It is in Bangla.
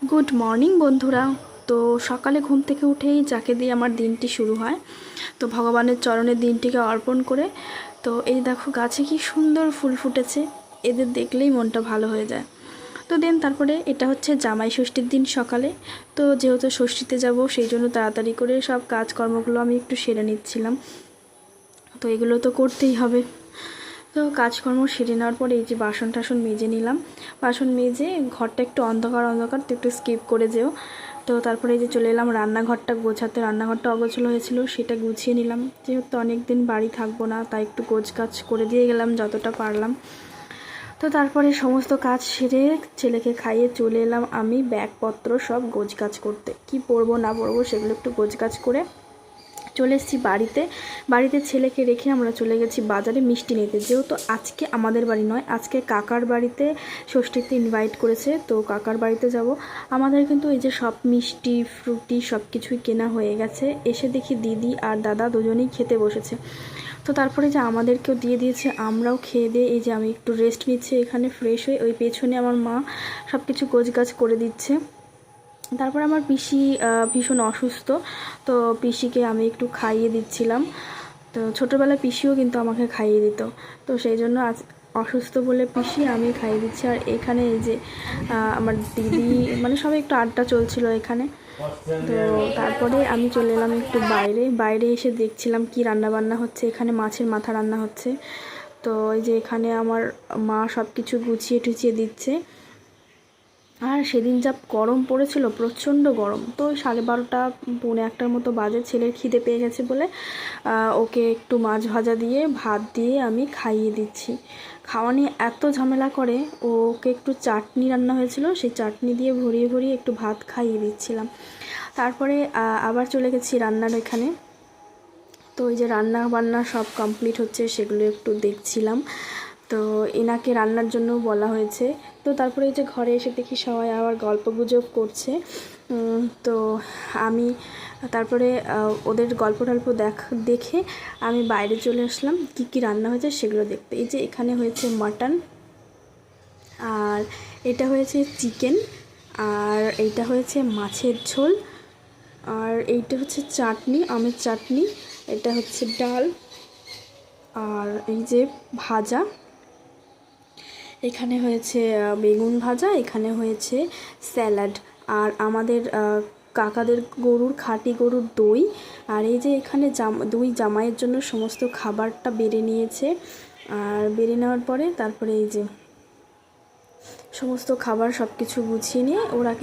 গুড মর্নিং বন্ধুরা। তো সকালে ঘুম থেকে উঠেই যাকে দিয়ে আমার দিনটি শুরু হয়, তো ভগবানের চরণে দিনটিকে অর্পণ করে। তো এই দেখো গাছে কি সুন্দর ফুল ফুটেছে, এদের দেখলেই মনটা ভালো হয়ে যায়। তো তারপরে এটা হচ্ছে জামাই ষষ্ঠীর দিন সকালে। তো যেহেতু ষষ্ঠীতে যাব সেই জন্য তাড়াতাড়ি করে সব কাজকর্মগুলো আমি একটু সেরে নিচ্ছিলাম। তো এগুলো তো করতেই হবে। তো কাজকর্ম সেরে নেওয়ার পরে এই যে বাসন টাসন মেজে নিলাম। বাসন মেজে ঘরটা একটু অন্ধকার তো একটু স্কিপ করে যেও। তো তারপরে এই যে চলে এলাম রান্নাঘরটা গোছাতে। রান্নাঘরটা অগোছালো হয়েছিল, সেটা গুছিয়ে নিলাম। যেহেতু অনেক দিন বাড়ি থাকবো না, তাই একটু গোছগাছ করে দিয়ে গেলাম যতটা পারলাম। তো তারপরে সমস্ত কাজ সেরে ছেলেকে খাইয়ে চলে এলাম আমি ব্যাগপত্র সব গোছগাছ করতে। কি পরবো না পরবো সেগুলো একটু গোছগাছ করে চলে এসেছি বাড়িতে ছেলেকে রেখে আমরা চলে গেছি বাজারে মিষ্টি নিতে। যেহেতু আজকে আমাদের বাড়ি নয়, আজকে কাকার বাড়িতে ষষ্ঠীতে ইনভাইট করেছে, তো কাকার বাড়িতে যাব। আমাদের কিন্তু এই যে সব মিষ্টি ফ্রুটি সব কিছুই কেনা হয়ে গেছে। এসে দেখি দিদি আর দাদা দুজনেই খেতে বসেছে। তো তারপরে যে আমাদেরকেও দিয়ে দিয়েছে, আমরাও খেয়ে দিয়ে এই যে আমি একটু রেস্ট নিচ্ছি এখানে ফ্রেশ হয়ে। ওই পেছনে আমার মা সব কিছু গোছগাছ করে দিচ্ছে। তারপর আমার পিসি ভীষণ অসুস্থ, তো পিসিকে আমি একটু খাইয়ে দিচ্ছিলাম। তো ছোটোবেলায় পিসিও কিন্তু আমাকে খাইয়ে দিত, তো সেই জন্য আজ অসুস্থ বলে পিসি আমি খাইয়ে দিচ্ছি। আর এখানে এই যে আমার দিদি মানে সবাই একটু আড্ডা চলছিল এখানে। তো তারপরে আমি চলে এলাম একটু বাইরে এসে দেখছিলাম কি রান্না বান্না হচ্ছে। এখানে মাছের মাথা রান্না হচ্ছে। তো এই যে এখানে আমার মা সব কিছু গুছিয়ে টুছিয়ে দিচ্ছে। আর সেদিন যা গরম পড়েছিল, প্রচণ্ড গরম। তো 12:30 পৌনে 1টার মতো বাজে, ছেলের খিদে পেয়ে গেছে বলে ওকে একটু মাছ ভাজা দিয়ে ভাত দিয়ে আমি খাইয়ে দিচ্ছি। খাওয়া নিয়ে এত ঝামেলা করে, ওকে একটু চাটনি রান্না হয়েছিল, সেই চাটনি দিয়ে ভরিয়ে ভরিয়ে একটু ভাত খাইয়ে দিচ্ছিলাম। তারপরে আবার চলে গেছি রান্নার এখানে। তো ওই যে রান্না বান্না সব কমপ্লিট হচ্ছে, সেগুলো একটু দেখছিলাম। তো এনাকে রান্নার জন্য বলা হয়েছে। তো তারপরে এই যে ঘরে এসে দেখি সবাই আবার গল্পগুজব করছে। তো আমি তারপরে ওদের গল্প দেখে আমি বাইরে চলে আসলাম কি কি রান্না হয়েছে সেগুলো দেখতে। এই যে এখানে হয়েছে মাটন, আর এটা হয়েছে চিকেন, আর এইটা হয়েছে মাছের ঝোল, আর এইটা হচ্ছে চাটনি, আমের চাটনি, এটা হচ্ছে ডাল, আর এই যে ভাজা, এখানে হয়েছে বেগুন ভাজা, এখানে হয়েছে স্যালাড, আর আমাদের কাকাদের গরুর খাঁটি গরুর দই। আর এই যে এখানে দুই জামাইয়ের জন্য সমস্ত খাবারটা বেড়ে নিয়েছে। আর বেড়ে নেওয়ার পরে তারপরে এই যে সমস্ত খাবার সব কিছু গুছিয়ে নিয়ে ওরা